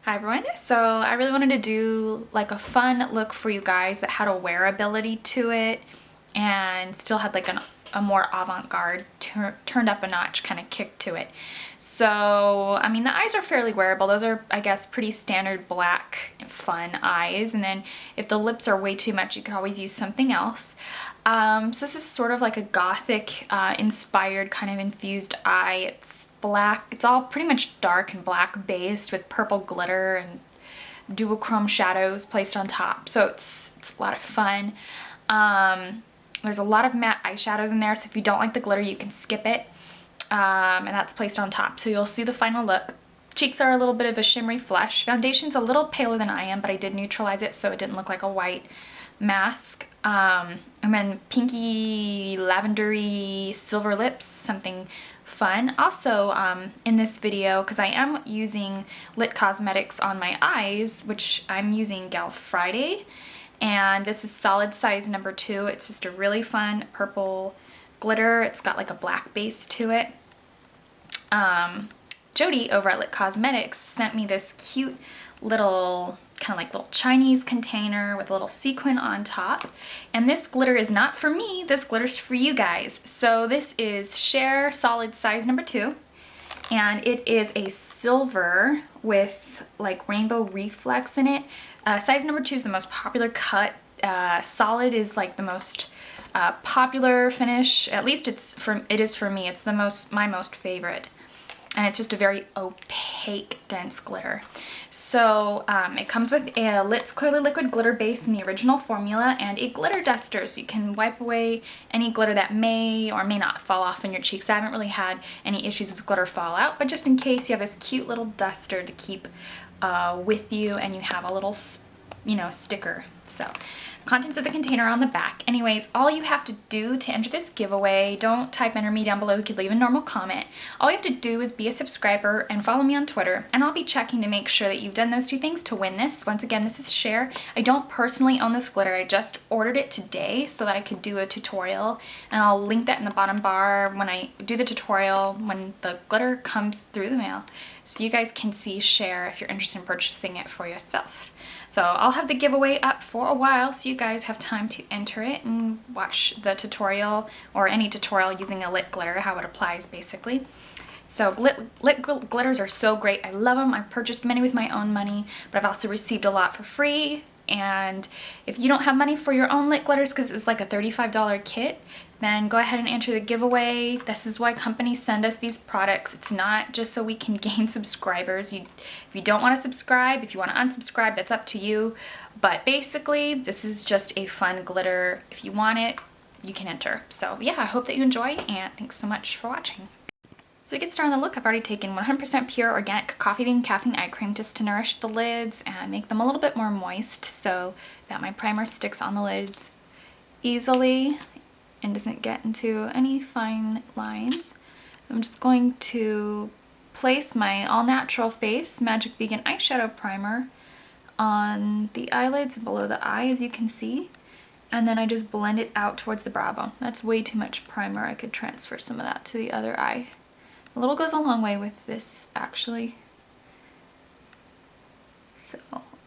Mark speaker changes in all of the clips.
Speaker 1: Hi everyone. So I really wanted to do like a fun look for you guys that had a wearability to it and still had like a more avant-garde, turned up a notch kind of kick to it. So, I mean, the eyes are fairly wearable. Those are, I guess, pretty standard black fun eyes. And then if the lips are way too much, you could always use something else. So this is sort of like a Gothic inspired kind of infused eye. It's black. It's all pretty much dark and black based with purple glitter and duochrome shadows placed on top. So it's a lot of fun. There's a lot of matte eyeshadows in there, so if you don't like the glitter, you can skip it. And that's placed on top. So you'll see the final look. Cheeks are a little bit of a shimmery flush. Foundation's a little paler than I am, but I did neutralize it so it didn't look like a white mask. And then pinky, lavendery, silver lips, something fun. Also, in this video, because I am using Lit Cosmetics on my eyes, which I'm using Gal Friday, and this is solid size number 2. It's just a really fun purple glitter. It's got like a black base to it. Jody over at Lit Cosmetics sent me this cute little kind of like little Chinese container with a little sequin on top, and this glitter is not for me, this glitter's for you guys. So this is Cher solid size number 2, and it is a silver with like rainbow reflex in it. Size number 2 is the most popular cut. Solid is like the most popular finish, at least it is for me. It's my most favorite. And it's just a very opaque, dense glitter. So it comes with a Lit's Clearly Liquid glitter base in the original formula and a glitter duster, so you can wipe away any glitter that may or may not fall off in your cheeks. I haven't really had any issues with glitter fallout, but just in case, you have this cute little duster to keep with you, and you have a little, sticker. So, contents of the container on the back. Anyways, all you have to do to enter this giveaway, don't type enter me down below, you could leave a normal comment. All you have to do is be a subscriber and follow me on Twitter, and I'll be checking to make sure that you've done those 2 things to win this. Once again, this is Cher. I don't personally own this glitter, I just ordered it today so that I could do a tutorial, and I'll link that in the bottom bar when I do the tutorial, when the glitter comes through the mail, so you guys can see Cher if you're interested in purchasing it for yourself. So I'll have the giveaway up for a while so you guys have time to enter it and watch the tutorial, or any tutorial using a lit glitter, how it applies basically. So lit glitters are so great. I love them. I've purchased many with my own money, but I've also received a lot for free. And if you don't have money for your own lit glitters, because it's like a $35 kit, then go ahead and enter the giveaway. This is why companies send us these products. It's not just so we can gain subscribers. If you don't want to subscribe, if you want to unsubscribe, that's up to you. But basically, this is just a fun glitter. If you want it, you can enter. So yeah, I hope that you enjoy, and thanks so much for watching. So to get started on the look, I've already taken 100% pure organic coffee bean caffeine eye cream just to nourish the lids and make them a little bit more moist so that my primer sticks on the lids easily and doesn't get into any fine lines. I'm just going to place my All Natural Face Magic Vegan Eyeshadow Primer on the eyelids below the eye, as you can see, and then I just blend it out towards the brow bone. That's way too much primer. I could transfer some of that to the other eye. A little goes a long way with this, actually. So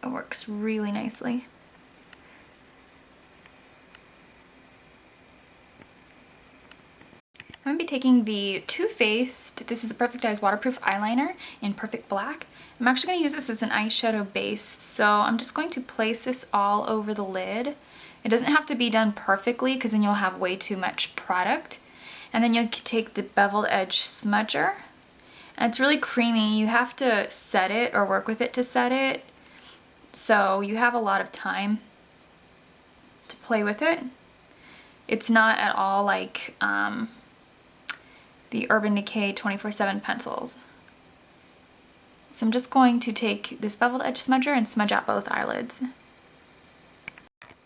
Speaker 1: it works really nicely. I'm going to be taking the Too Faced, this is the Perfect Eyes Waterproof Eyeliner in Perfect Black. I'm actually going to use this as an eyeshadow base, so I'm just going to place this all over the lid. It doesn't have to be done perfectly because then you'll have way too much product. And then you'll take the beveled edge smudger, and it's really creamy. You have to set it or work with it to set it, so you have a lot of time to play with it. It's not at all like the Urban Decay 24/7 pencils. So I'm just going to take this beveled edge smudger and smudge out both eyelids.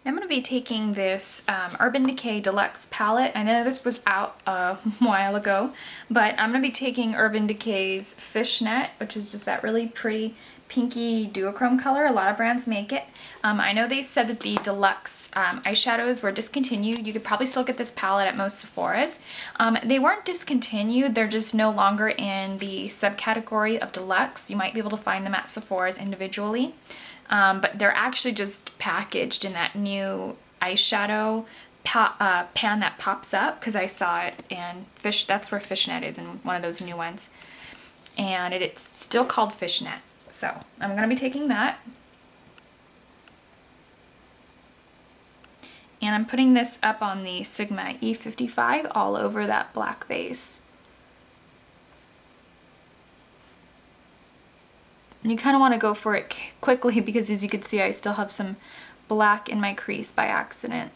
Speaker 1: I'm going to be taking this Urban Decay Deluxe palette. I know this was out a while ago, but I'm going to be taking Urban Decay's Fishnet, which is just that really pretty pinky duochrome color. A lot of brands make it. I know they said that the Deluxe eyeshadows were discontinued. You could probably still get this palette at most Sephora's. They weren't discontinued, they're just no longer in the subcategory of Deluxe. You might be able to find them at Sephora's individually. But they're actually just packaged in that new eyeshadow pan that pops up, because I saw it, and that's where Fishnet is, in one of those new ones. And it's still called Fishnet. So I'm going to be taking that. And I'm putting this up on the Sigma E55 all over that black base. And you kind of want to go for it quickly, because as you can see, I still have some black in my crease by accident.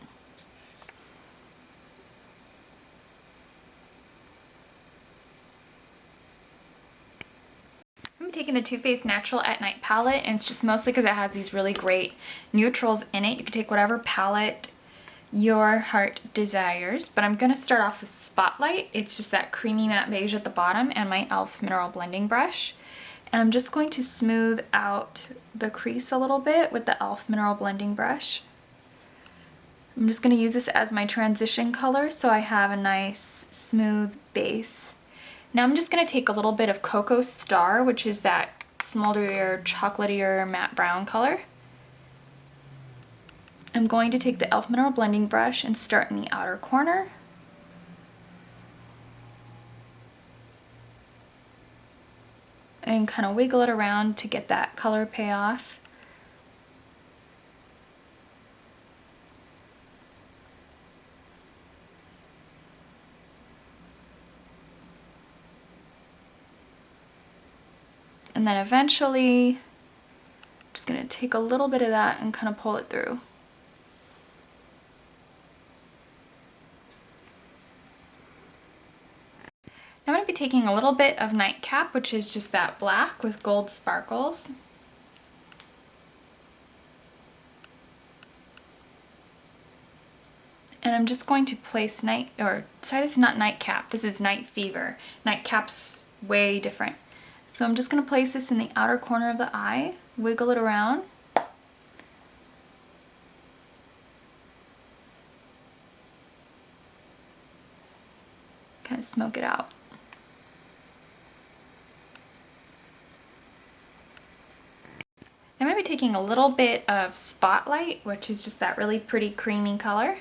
Speaker 1: I'm taking the Too Faced Natural at Night palette, and it's just mostly because it has these really great neutrals in it. You can take whatever palette your heart desires, but I'm going to start off with Spotlight. It's just that creamy matte beige at the bottom, and my e.l.f. mineral blending brush. And I'm just going to smooth out the crease a little bit with the e.l.f. mineral blending brush. I'm just going to use this as my transition color so I have a nice smooth base. Now I'm just going to take a little bit of Cocoa Star, which is that smolderier, chocolatier matte brown color. I'm going to take the e.l.f. mineral blending brush and start in the outer corner. And kind of wiggle it around to get that color payoff. And then eventually, I'm just going to take a little bit of that and kind of pull it through. I'm going to be taking a little bit of Nightcap, which is just that black with gold sparkles. And I'm just going to place sorry, this is not Nightcap, this is Night Fever. Nightcap's way different. So I'm just going to place this in the outer corner of the eye, wiggle it around. Kind of smoke it out. I'm going to be taking a little bit of Spotlight, which is just that really pretty creamy color.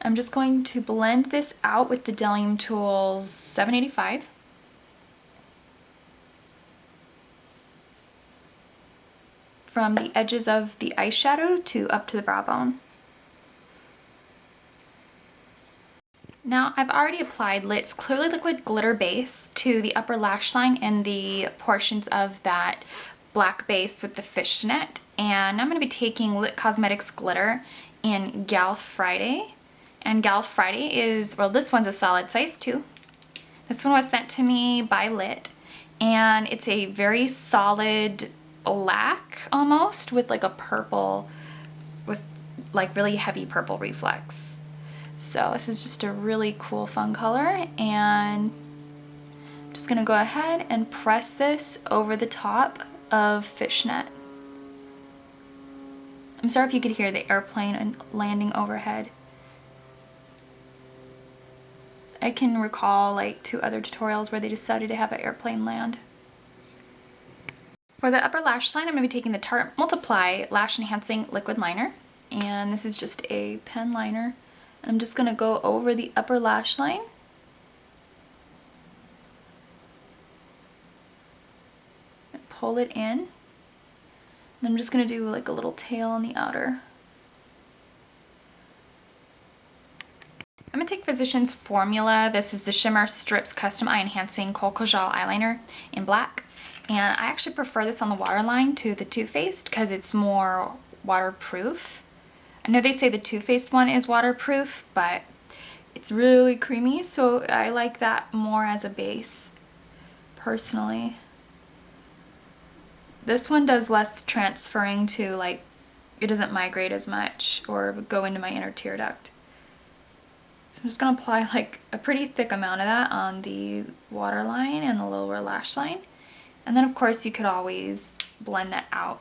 Speaker 1: I'm just going to blend this out with the Bdellium Tools 785. From the edges of the eyeshadow to up to the brow bone. Now I've already applied Lit's Clearly Liquid Glitter Base to the upper lash line and the portions of that black base with the Fishnet. And I'm going to be taking Lit Cosmetics Glitter in Gal Friday. And Gal Friday is, well, this one's a solid size too. This one was sent to me by Lit. And it's a very solid black almost with like a purple, with like really heavy purple reflex. So this is just a really cool fun color, and I'm just gonna go ahead and press this over the top of Fishnet. I'm sorry if you could hear the airplane landing overhead. I can recall like 2 other tutorials where they decided to have an airplane land. For the upper lash line, I'm going to be taking the Tarte MultiplEYE Lash Enhancing Liquid Liner. And this is just a pen liner. And I'm just going to go over the upper lash line. And pull it in. And I'm just going to do like a little tail on the outer. I'm going to take Physicians Formula. This is the Shimmer Strips Custom Eye Enhancing Kohl Kajal Eyeliner in black. And I actually prefer this on the waterline to the Too Faced because it's more waterproof. I know they say the Too Faced one is waterproof, but it's really creamy, so I like that more as a base, personally. This one does less transferring to like it doesn't migrate as much or go into my inner tear duct. So I'm just gonna apply like a pretty thick amount of that on the waterline and the lower lash line. And then of course you could always blend that out.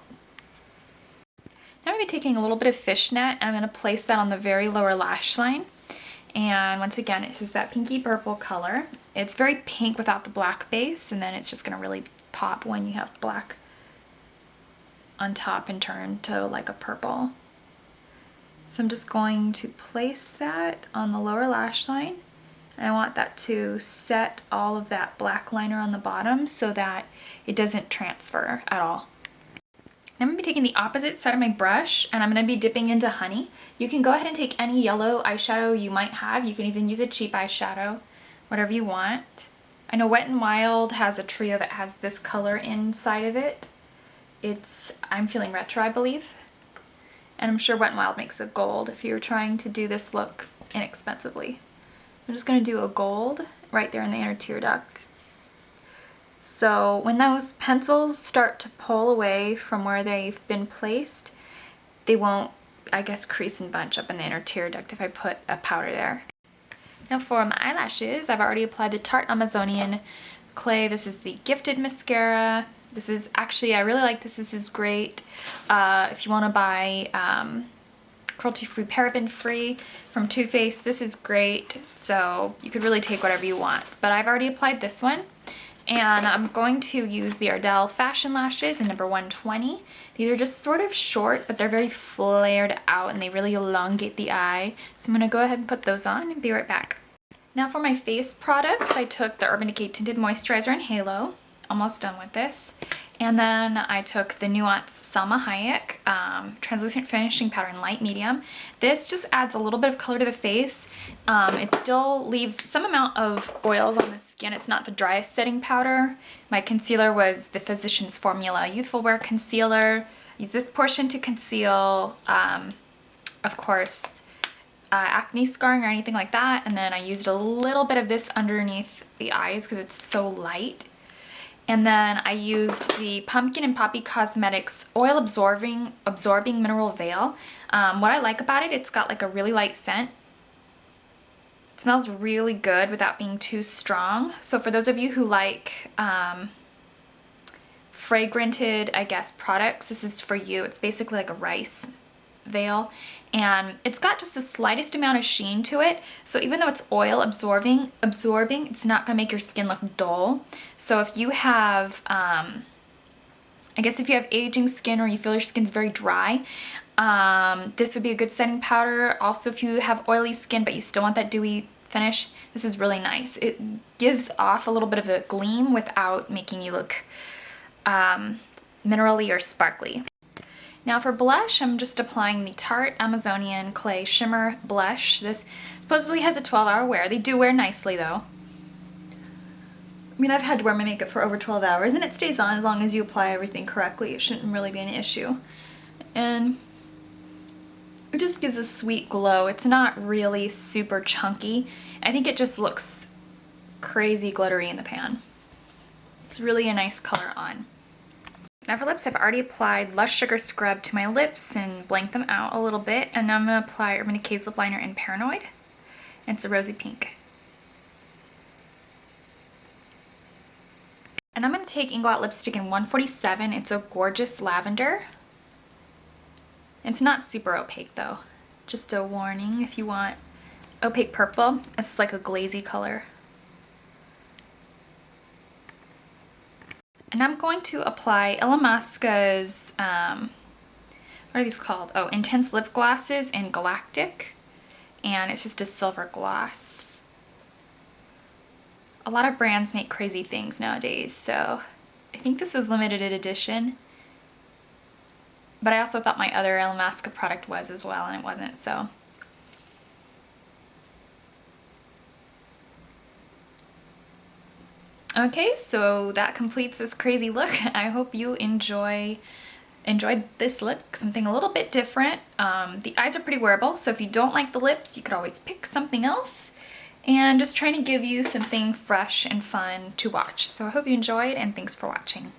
Speaker 1: Now I'm going to be taking a little bit of Fishnet and I'm going to place that on the very lower lash line. And once again, it's just that pinky purple color. It's very pink without the black base, and then it's just going to really pop when you have black on top and turn to like a purple. So I'm just going to place that on the lower lash line. And I want that to set all of that black liner on the bottom so that it doesn't transfer at all. I'm going to be taking the opposite side of my brush and I'm going to be dipping into honey. You can go ahead and take any yellow eyeshadow you might have. You can even use a cheap eyeshadow, whatever you want. I know Wet n Wild has a trio that has this color inside of it. It's I'm Feeling Retro, I believe. And I'm sure Wet n Wild makes a gold if you're trying to do this look inexpensively. I'm just going to do a gold right there in the inner tear duct. So when those pencils start to pull away from where they've been placed, they won't, I guess, crease and bunch up in the inner tear duct if I put a powder there. Now for my eyelashes, I've already applied the Tarte Amazonian clay. This is the Gifted mascara. This is actually, I really like this. This is great if you want to buy cruelty-free, paraben-free from Too Faced. This is great, so you could really take whatever you want. But I've already applied this one. And I'm going to use the Ardell Fashion Lashes in number 120. These are just sort of short, but they're very flared out and they really elongate the eye. So I'm going to go ahead and put those on and be right back. Now for my face products, I took the Urban Decay Tinted Moisturizer in Halo. Almost done with this. And then I took the Nuance Salma Hayek Translucent Finishing Powder in Light Medium. This just adds a little bit of color to the face. It still leaves some amount of oils on the skin. It's not the driest setting powder. My concealer was the Physicians Formula Youthful Wear Concealer. Use this portion to conceal, of course, acne scarring or anything like that. And then I used a little bit of this underneath the eyes because it's so light. And then I used the Pumpkin and Poppy Cosmetics Oil Absorbing Mineral Veil. What I like about it, it's got like a really light scent. It smells really good without being too strong. So for those of you who like fragranted, I guess, products, this is for you. It's basically like a rice veil. And it's got just the slightest amount of sheen to it. So even though it's oil absorbing, it's not gonna make your skin look dull. So if you have, I guess if you have aging skin or you feel your skin's very dry, this would be a good setting powder. Also, if you have oily skin but you still want that dewy finish, this is really nice. It gives off a little bit of a gleam without making you look minerally or sparkly. Now for blush, I'm just applying the Tarte Amazonian Clay Shimmer Blush. This supposedly has a 12-hour wear. They do wear nicely though. I mean, I've had to wear my makeup for over 12 hours and it stays on as long as you apply everything correctly. It shouldn't really be an issue. And it just gives a sweet glow. It's not really super chunky. I think it just looks crazy glittery in the pan. It's really a nice color on. Now for lips, I've already applied Lush Sugar Scrub to my lips and blanked them out a little bit. And now I'm going to apply Urban Decay's Lip Liner in Paranoid. And it's a rosy pink. And I'm going to take Inglot Lipstick in 147. It's a gorgeous lavender. It's not super opaque though. Just a warning if you want opaque purple. It's like a glazy color. And I'm going to apply Illamasqua's, what are these called? Oh, Intense Lip Glosses in Galactic. And it's just a silver gloss. A lot of brands make crazy things nowadays, so I think this is limited edition. But I also thought my other Illamasqua product was as well, and it wasn't, so. Okay, so that completes this crazy look. I hope you enjoyed this look, something a little bit different. The eyes are pretty wearable, so if you don't like the lips, you could always pick something else. And just trying to give you something fresh and fun to watch. So I hope you enjoyed, and thanks for watching.